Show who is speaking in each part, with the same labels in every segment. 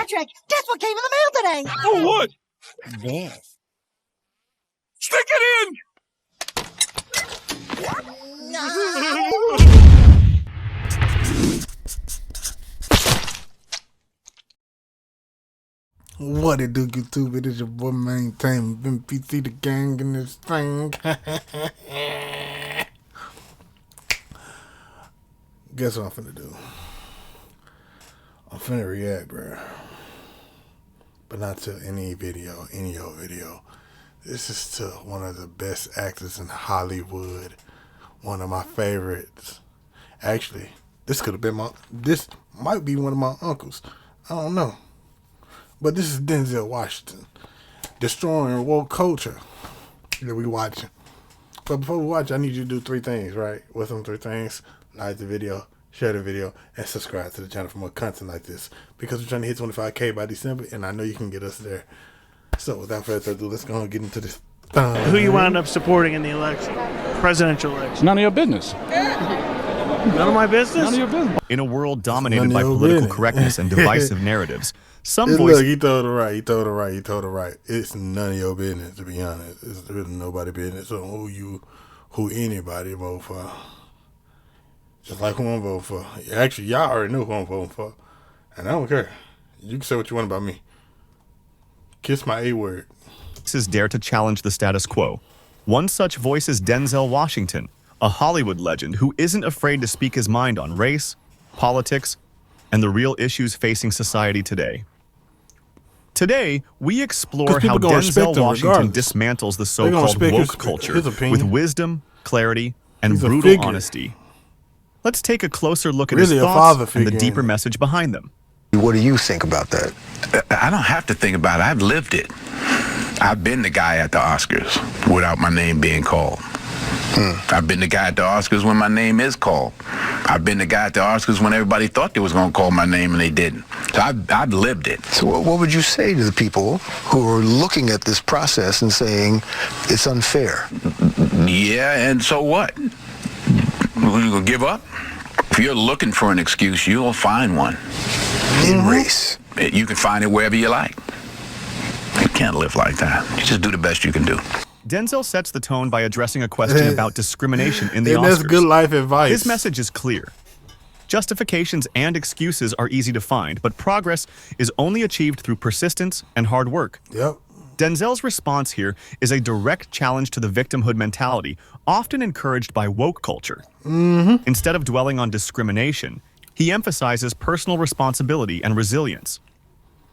Speaker 1: Patrick, guess what came in the mail today?
Speaker 2: Oh, what?
Speaker 1: This.
Speaker 2: Stick it in!
Speaker 3: What it do, YouTube? It is your boy Maintain. Been PC the gang in this thing. Guess what I'm finna do? I'm finna react, bro. But not to any old video. This is to one of the best actors in Hollywood. One of my favorites. Actually, this might be one of my uncles. I don't know. But this is Denzel Washington, destroying woke culture that we watching. But before we watch, I need you to do 3 things, right? What's them 3 things? Like the video, share the video, and subscribe to the channel for more content like this. Because we're trying to hit 25K by December, and I know you can get us there. So without further ado, let's go and get into this.
Speaker 4: Who you wound up supporting in the election? Presidential election.
Speaker 5: None of your business.
Speaker 4: None of my business?
Speaker 5: None of your business.
Speaker 6: In a world dominated by political correctness and divisive narratives, some
Speaker 3: Look,
Speaker 6: voices...
Speaker 3: he told her right. He told her right. It's none of your business, to be honest. It's really nobody's business on who anybody vote for. Just like who I'm voting for. Actually, y'all already know who I'm voting for. And I don't care. You can say what you want about me. Kiss my A word.
Speaker 6: dare to challenge the status quo. One such voice is Denzel Washington, a Hollywood legend who isn't afraid to speak his mind on race, politics, and the real issues facing society today. Today, we explore how Denzel Washington dismantles the so-called woke culture with wisdom, clarity, and brutal honesty. Let's take a closer look at his thoughts and the deeper message behind them.
Speaker 7: What do you think about that?
Speaker 8: I don't have to think about it. I've lived it. I've been the guy at the Oscars without my name being called. I've been the guy at the Oscars when my name is called. I've been the guy at the Oscars when everybody thought they was going to call my name and they didn't. So I've lived it.
Speaker 7: So what would you say to the people who are looking at this process and saying it's unfair?
Speaker 8: Yeah, and so what? You gonna give up? If you're looking for an excuse, you'll find one.
Speaker 7: In race.
Speaker 8: You can find it wherever you like. You can't live like that. You just do the best you can do.
Speaker 6: Denzel sets the tone by addressing a question about discrimination in the Oscars.
Speaker 3: That's good life advice.
Speaker 6: His message is clear. Justifications and excuses are easy to find, but progress is only achieved through persistence and hard work.
Speaker 3: Yep.
Speaker 6: Denzel's response here is a direct challenge to the victimhood mentality, often encouraged by woke culture. Instead of dwelling on discrimination, he emphasizes personal responsibility and resilience.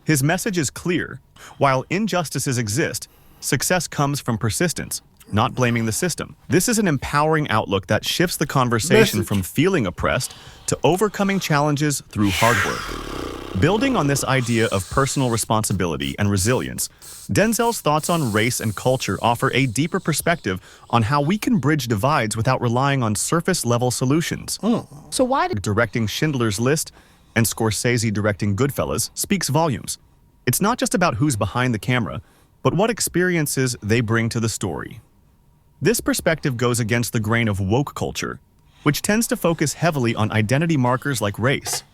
Speaker 6: His message is clear. While injustices exist, success comes from persistence, not blaming the system. This is an empowering outlook that shifts the conversation from feeling oppressed to overcoming challenges through hard work. Building on this idea of personal responsibility and resilience, Denzel's thoughts on race and culture offer a deeper perspective on how we can bridge divides without relying on surface-level solutions.
Speaker 9: So why did
Speaker 6: Directing Schindler's List and Scorsese directing Goodfellas speaks volumes. It's not just about who's behind the camera, but what experiences they bring to the story. This perspective goes against the grain of woke culture, which tends to focus heavily on identity markers like race.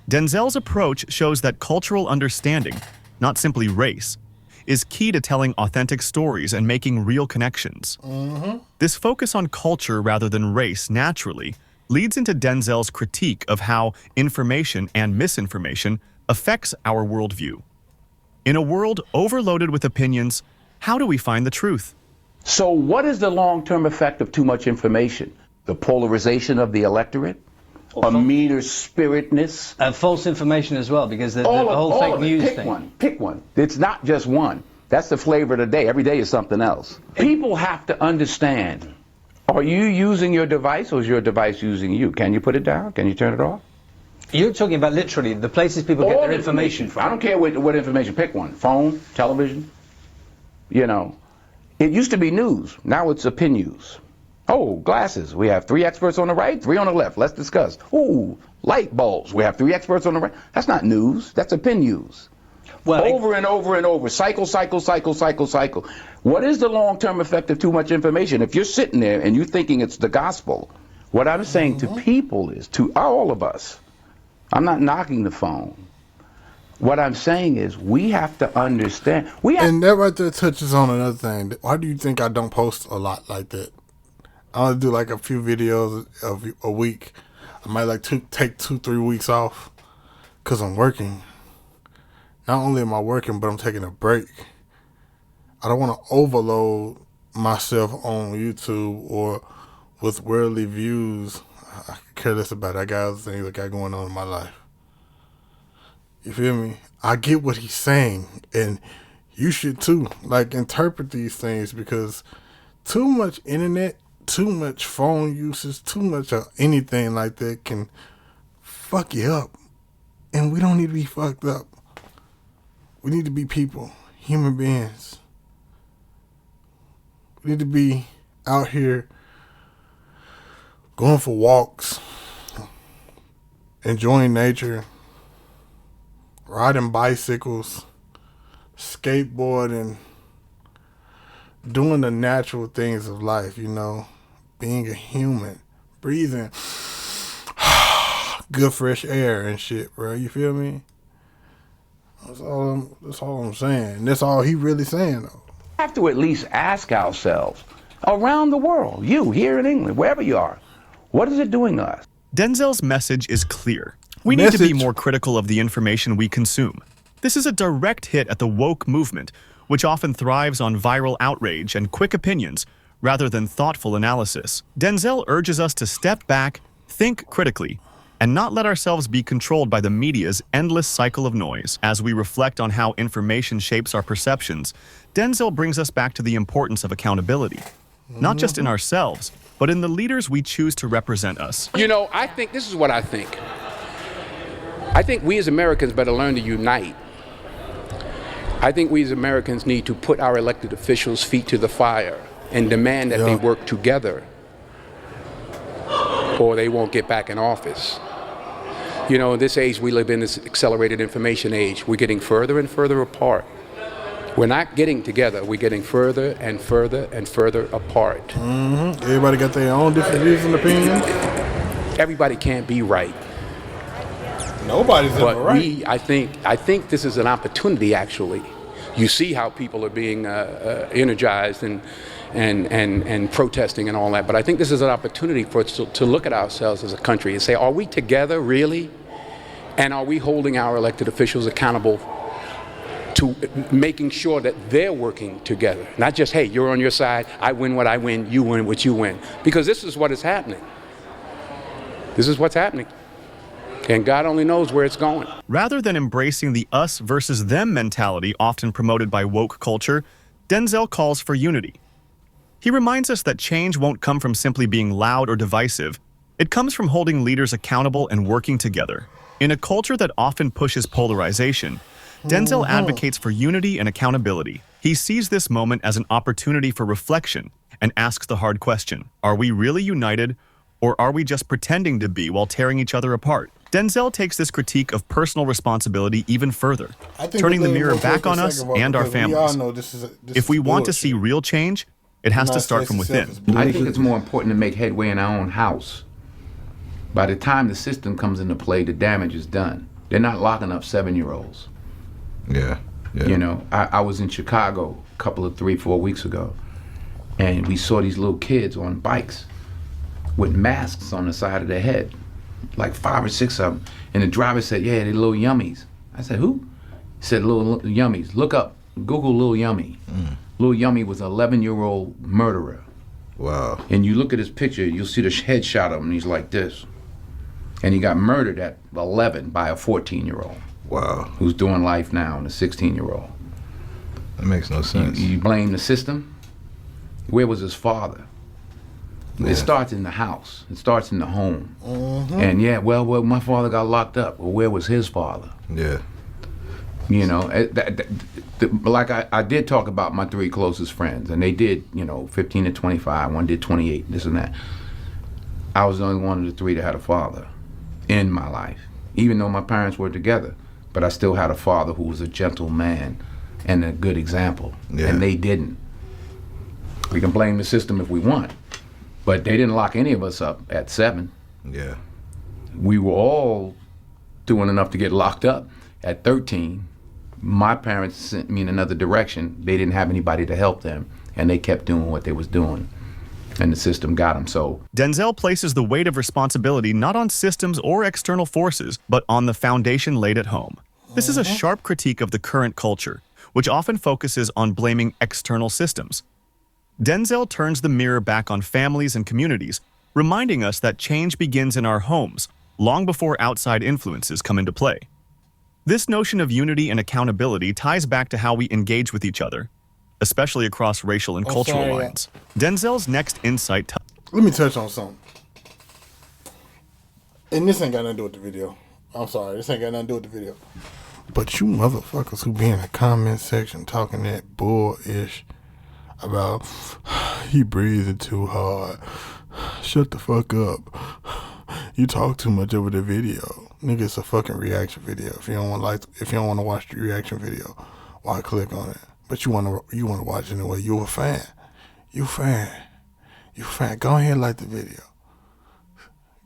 Speaker 6: Denzel's approach shows that cultural understanding, not simply race, is key to telling authentic stories and making real connections. This focus on culture rather than race naturally leads into Denzel's critique of how information and misinformation affects our worldview. In a world overloaded with opinions, how do we find the truth?
Speaker 10: So what is the long-term effect of too much information? The polarization of the electorate? A meaner-spiritedness?
Speaker 11: False information as well, because the whole fake news thing.
Speaker 10: Pick one. It's not just one. That's the flavor of the day. Every day is something else. People have to understand, are you using your device or is your device using you? Can you put it down? Can you turn it off?
Speaker 11: You're talking about literally the places people get their information from.
Speaker 10: I don't care what information. Pick one. Phone, television. You know, it used to be news. Now it's opinion news. Oh, glasses. We have 3 experts on the right, 3 on the left. Let's discuss. Ooh, light bulbs. We have 3 experts on the right. That's not news. That's opinion news. Well, over and over and over. Cycle. What is the long-term effect of too much information? If you're sitting there and you're thinking it's the gospel, what I'm saying to people is, to all of us, I'm not knocking the phone. What I'm saying is we have to understand.
Speaker 3: And that right there touches on another thing. Why do you think I don't post a lot like that? I only do like a few videos a week. I might like take 2-3 weeks off because I'm working. Not only am I working, but I'm taking a break. I don't want to overload myself on YouTube or with worldly views. I care less about it. I got other things I got going on in my life. You feel me? I get what he's saying, and you should too. Like, interpret these things, because too much internet, too much phone usage, too much of anything like that can fuck you up. And we don't need to be fucked up. We need to be people, human beings. We need to be out here going for walks, enjoying nature, riding bicycles, skateboarding, doing the natural things of life, you know, being a human, breathing good fresh air and shit, bro. You feel me? That's all I'm saying. That's all he really saying, though.
Speaker 10: We have to at least ask ourselves, around the world, you here in England, wherever you are, what is it doing to us?
Speaker 6: Denzel's message is clear. We need to be more critical of the information we consume. This is a direct hit at the woke movement, which often thrives on viral outrage and quick opinions rather than thoughtful analysis. Denzel urges us to step back, think critically, and not let ourselves be controlled by the media's endless cycle of noise. As we reflect on how information shapes our perceptions, Denzel brings us back to the importance of accountability, not just in ourselves, but in the leaders we choose to represent us.
Speaker 10: You know, I think this is what I think. I think we as Americans better learn to unite. I think we as Americans need to put our elected officials' feet to the fire and demand that they work together, or they won't get back in office. You know, in this age we live in, this accelerated information age, we're getting further and further apart. We're not getting together, we're getting further and further and further apart.
Speaker 3: Mm-hmm. Everybody got their own different views and opinions.
Speaker 10: Everybody can't be right.
Speaker 3: Nobody's ever right.
Speaker 10: I think this is an opportunity, actually. You see how people are being energized and protesting and all that, but I think this is an opportunity for us to look at ourselves as a country and say, are we together, really? And are we holding our elected officials accountable to making sure that they're working together? Not just, hey, you're on your side, I win what I win, you win what you win. Because this is what is happening. This is what's happening. And God only knows where it's going.
Speaker 6: Rather than embracing the us versus them mentality often promoted by woke culture, Denzel calls for unity. He reminds us that change won't come from simply being loud or divisive. It comes from holding leaders accountable and working together. In a culture that often pushes polarization, Denzel advocates for unity and accountability. He sees this moment as an opportunity for reflection and asks the hard question, are we really united, or are we just pretending to be while tearing each other apart? Denzel takes this critique of personal responsibility even further, turning the mirror back on us and our families. If we want to see real change, it has to start from within.
Speaker 8: I think it's more important to make headway in our own house. By the time the system comes into play, the damage is done. They're not locking up 7-year-olds.
Speaker 5: Yeah.
Speaker 8: You know, I was in Chicago a couple of 3-4 weeks ago, and we saw these little kids on bikes with masks on the side of their head, like 5 or 6 of them. And the driver said, yeah, they're little yummies. I said, who? He said, little yummies. Look up, Google Lil Yummy. Lil Yummy was an 11-year-old murderer.
Speaker 5: Wow.
Speaker 8: And you look at his picture, you'll see the headshot of him, and he's like this. And he got murdered at 11 by a 14-year-old.
Speaker 5: Wow.
Speaker 8: Who's doing life now, and a 16-year-old.
Speaker 5: That makes no sense.
Speaker 8: You blame the system? Where was his father? Yeah. It starts in the house. It starts in the home. And yeah, well, my father got locked up. Well, where was his father?
Speaker 5: Yeah.
Speaker 8: You know, like I did talk about my 3 closest friends, and they did, 15 to 25. One did 28, this and that. I was the only one of the 3 that had a father in my life, even though my parents were together. But I still had a father who was a gentle man and a good example, and they didn't. We can blame the system if we want, but they didn't lock any of us up at 7.
Speaker 5: Yeah.
Speaker 8: We were all doing enough to get locked up,
Speaker 10: At 13, my parents sent me in another direction. They didn't have anybody to help them, and they kept doing what they was doing, and the system got them. So
Speaker 6: Denzel places the weight of responsibility not on systems or external forces, but on the foundation laid at home. This is a sharp critique of the current culture, which often focuses on blaming external systems. Denzel turns the mirror back on families and communities, reminding us that change begins in our homes, long before outside influences come into play. This notion of unity and accountability ties back to how we engage with each other, especially across racial and cultural lines. Denzel's next insight...
Speaker 3: Let me touch on something. And this ain't got nothing to do with the video. I'm sorry, this ain't got nothing to do with the video. But you motherfuckers who be in the comment section talking that bullish about he breathing too hard. Shut the fuck up. You talk too much over the video. Nigga, it's a fucking reaction video. If you don't want to watch the reaction video, why click on it? But you wanna watch it anyway. You a fan. You a fan. You a fan. Go ahead and like the video.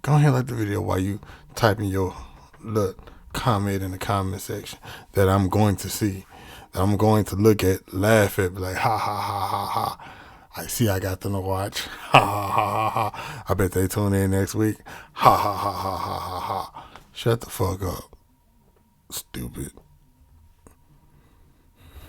Speaker 3: Go ahead and like the video while you typing your comment in the comment section that I'm going to see, that I'm going to look at, laugh at, be like, ha ha ha ha ha. I see I got them to watch. Ha ha ha ha ha. I bet they tune in next week. Ha ha ha ha ha ha ha. Shut the fuck up. Stupid.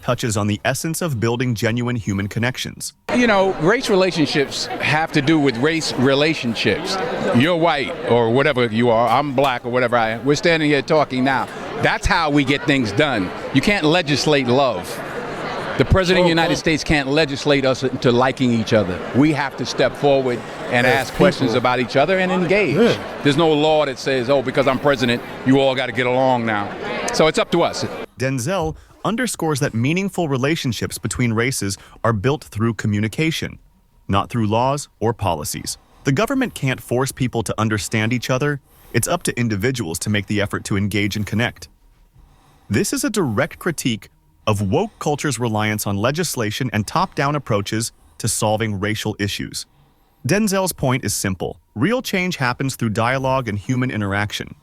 Speaker 6: touches on the essence of building genuine human connections.
Speaker 9: You know, race relationships have to do with race relationships. You're white or whatever you are, I'm black or whatever I am. We're standing here talking now. That's how we get things done. You can't legislate love. The President of the United States can't legislate us into liking each other. We have to step forward and ask questions about each other and engage. There's no law that says, oh, because I'm president, you all got to get along now. So it's up to us.
Speaker 6: Denzel underscores that meaningful relationships between races are built through communication, not through laws or policies. The government can't force people to understand each other. It's up to individuals to make the effort to engage and connect. This is a direct critique of woke culture's reliance on legislation and top-down approaches to solving racial issues. Denzel's point is simple. Real change happens through dialogue and human interaction,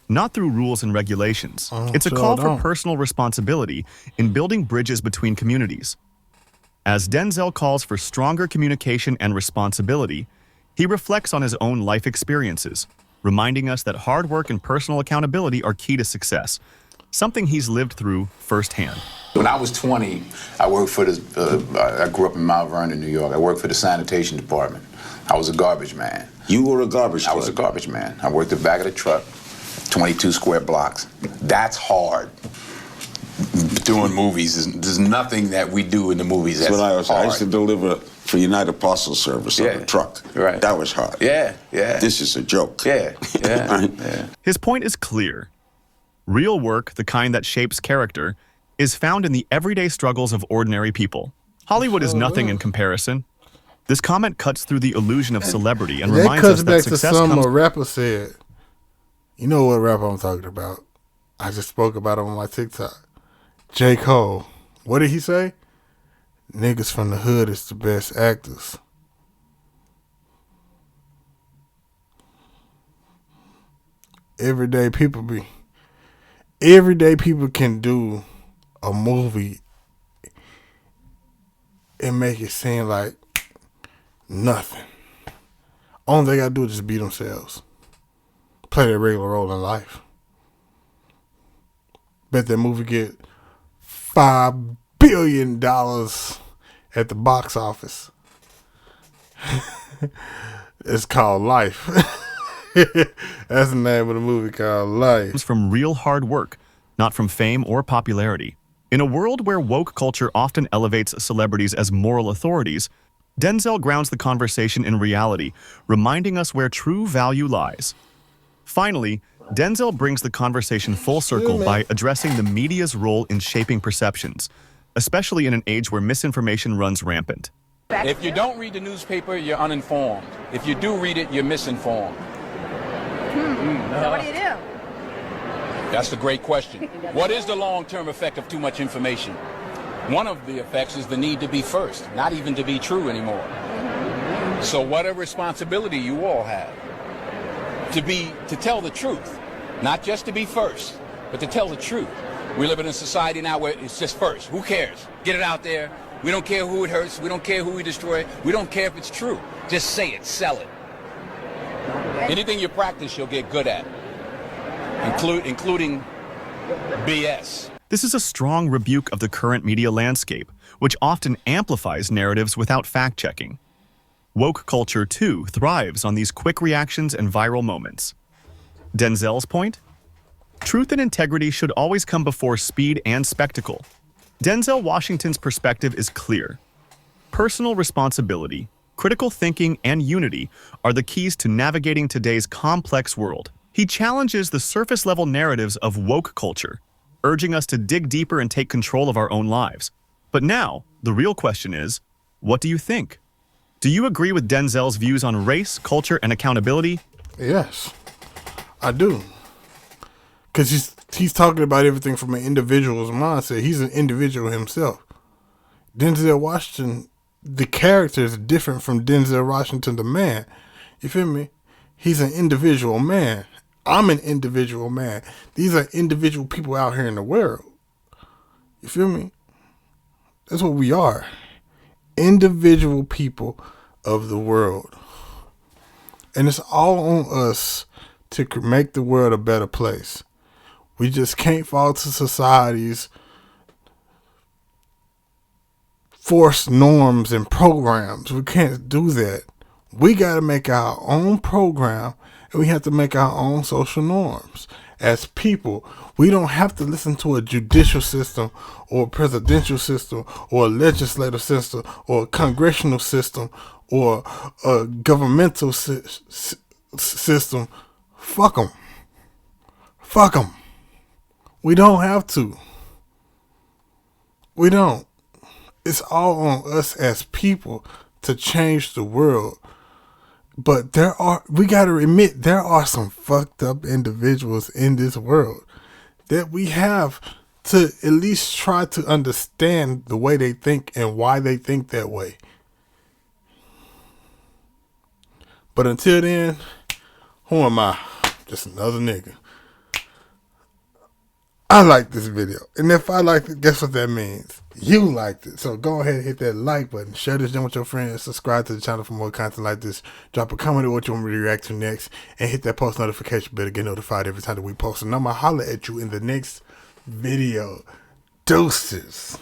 Speaker 6: not through rules and regulations. It's a call for personal responsibility in building bridges between communities. As Denzel calls for stronger communication and responsibility, he reflects on his own life experiences, reminding us that hard work and personal accountability are key to success, something he's lived through firsthand.
Speaker 8: When I was 20, I worked for I grew up in Mount Vernon, New York. I worked for the sanitation department. I was a garbage man.
Speaker 2: You were a garbage man?
Speaker 8: I was a garbage man. I worked the back of the truck, 22 square blocks. That's hard. Doing movies, there's nothing that we do in the movies that's hard.
Speaker 2: I used to deliver for United Parcel Service on a truck.
Speaker 8: Right.
Speaker 2: That was hard.
Speaker 8: Yeah, yeah.
Speaker 2: This is a joke.
Speaker 8: Yeah, yeah,
Speaker 2: Right?
Speaker 8: yeah.
Speaker 6: His point is clear. Real work, the kind that shapes character, is found in the everyday struggles of ordinary people. Hollywood is nothing in comparison. This comment cuts through the illusion of celebrity and reminds us that success comes...
Speaker 3: a rapper said. You know what rapper I'm talking about. I just spoke about him on my TikTok. J. Cole. What did he say? Niggas from the hood is the best actors. Everyday people can do a movie and make it seem like nothing. Only they gotta do is just be themselves. Play their regular role in life. Bet that movie get $5 billion at the box office. It's called Life. That's the name of the movie, called Life.
Speaker 6: It's from real hard work, not from fame or popularity. In a world where woke culture often elevates celebrities as moral authorities, Denzel grounds the conversation in reality, reminding us where true value lies. Finally, Denzel brings the conversation full circle by addressing the media's role in shaping perceptions, especially in an age where misinformation runs rampant.
Speaker 9: If you don't read the newspaper, you're uninformed. If you do read it, you're misinformed.
Speaker 12: So what do you do?
Speaker 9: That's the great question. What is the long-term effect of too much information? One of the effects is the need to be first, not even to be true anymore. So what a responsibility you all have to tell the truth, not just to be first, But to tell the truth, we live in a society now where it's just first. Who cares? Get it out there. We don't care who it hurts. We don't care who we destroy. We don't care if it's true. Just say it. Sell it. Anything you practice, you'll get good at, including BS.
Speaker 6: This is a strong rebuke of the current media landscape, which often amplifies narratives without fact-checking. Woke culture, too, thrives on these quick reactions and viral moments. Denzel's point? Truth and integrity should always come before speed and spectacle. Denzel Washington's perspective is clear. Personal responsibility, critical thinking, and unity are the keys to navigating today's complex world. He challenges the surface-level narratives of woke culture, urging us to dig deeper and take control of our own lives. But now, the real question is, what do you think? Do you agree with Denzel's views on race, culture, and accountability?
Speaker 3: Yes, I do. Because he's talking about everything from an individual's mindset. He's an individual himself. Denzel Washington, the character is different from Denzel Washington, the man. You feel me? He's an individual man. I'm an individual man. These are individual people out here in the world. You feel me? That's what we are. Individual people of the world. And it's all on us to make the world a better place. We just can't fall to society's forced norms and programs. We can't do that. We got to make our own program, and we have to make our own social norms. As people, we don't have to listen to a judicial system or a presidential system or a legislative system or a congressional system or a governmental system. Fuck them. Fuck them. We don't have to. We don't. It's all on us as people to change the world. But we got to admit, there are some fucked up individuals in this world that we have to at least try to understand the way they think and why they think that way. But until then, who am I? Just another nigga. I like this video. And if I liked it, guess what that means? You liked it. So go ahead and hit that like button. Share this with your friends. Subscribe to the channel for more content like this. Drop a comment on what you want me to react to next. And hit that post notification bell to get notified every time that we post. And I'm going to holler at you in the next video. Deuces.